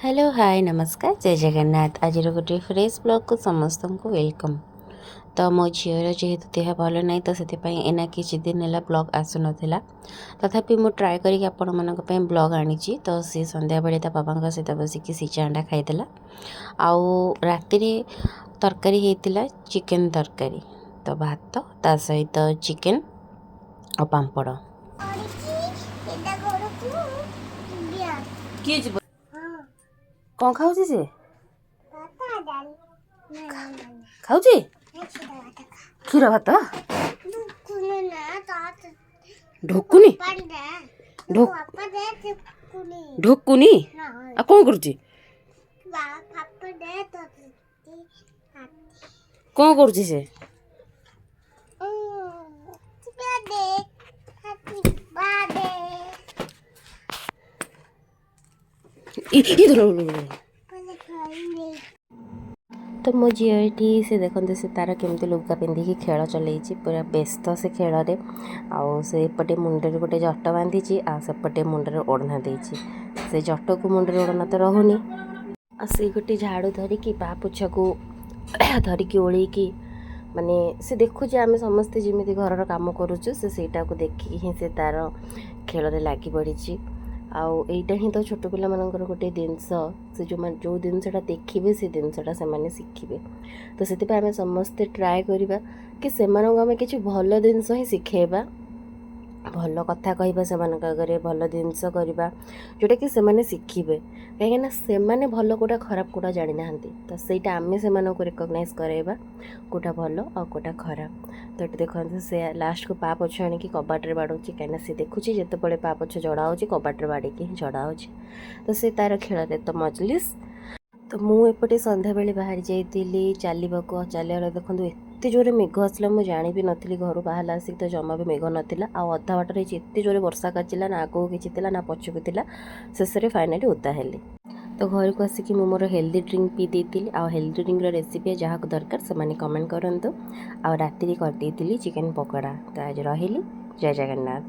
Hello hi नमस्कार जय जगन्नाथ आज गोटे फ्रेश ब्लॉग को समस्त को वेलकम। तो मो झीर जेहेतु देह भल ना तो से एना किसी दिन है ब्लॉग आसु नाला तथापि मु ट्राए करी आपण मान ब्लॉग आनी तो सी संध्या बेले ता बाबा सहित बसिक सिचा अंडा खाईदेला आउ राति तरकारी होता चिकेन तरकारी तो भात ता सहित चिकेन और पांपड़ किए कौन खाऊ से खाऊ क्षीर भात ढोकुनी ढोकुनी आ कौन करुची कौन करुची से तो मो झीटी से देखते से तार केमती लुगा पिंधिकी खेल चलती पूरा व्यस्त से खेल आउ से एपटे मुंडे गोटे जट बांधी आसपटे मुंडे ओढ़ना देती से जट को मुंडे ओढ़ना तो रहुनी से गोटे झाड़ू धरिकी पा पोछा को धरिकी ओढ़ी माने से देखुचे आम समस्ते जमी घर काम करुचु सेटा को देखिकी ही से तार खेल लगी पड़ी आउ एटा ही तो छोट पिला मानकर गोटे जिनस से जो जिनसा देखिए से जिनसा से शिखे तो से आम समस्ते ट्राए करवा कि से आम कि भल जिनस ही शिखेबा भल कथा कहबा से आगे भल जिनस करवा जोटा कि से शिखे कहीं से भल कोटा खराब कोटा जानी ना तो सहीटा आम से रिकग्नाइज कराइबा कोटा भल और कोटा खराब तो ये देखते से लास्ट को पा पोछ आनी कबाटे बाड़ूची कहीं सी देखुची जिते पा पोछ जड़ा हो कबाटे बाड़ी ही जड़ा हो तो से तार खेल तो मजलिस तो मुझे संध्या बेले बाहरी जाइली चलवाक चलिया देखो एत जोरे मेघ आसला मुझे जानी भी नी घर बाहर आसिक तो जमा भी मेघ नाला आधा बाटर एत जोरे वर्षा काचिला ना आगू किसी ना पछकू था शेष में फाइनाली ओदा हेली तो घर को आसिक मोर हेल्दी ड्रिंक पी देती आ हेल्दी ड्रिंक रेसिपी जहाँ दरकार से कमेंट करूँ आ राति कर चिकेन पकोड़ा तो आज रही जय जगन्नाथ।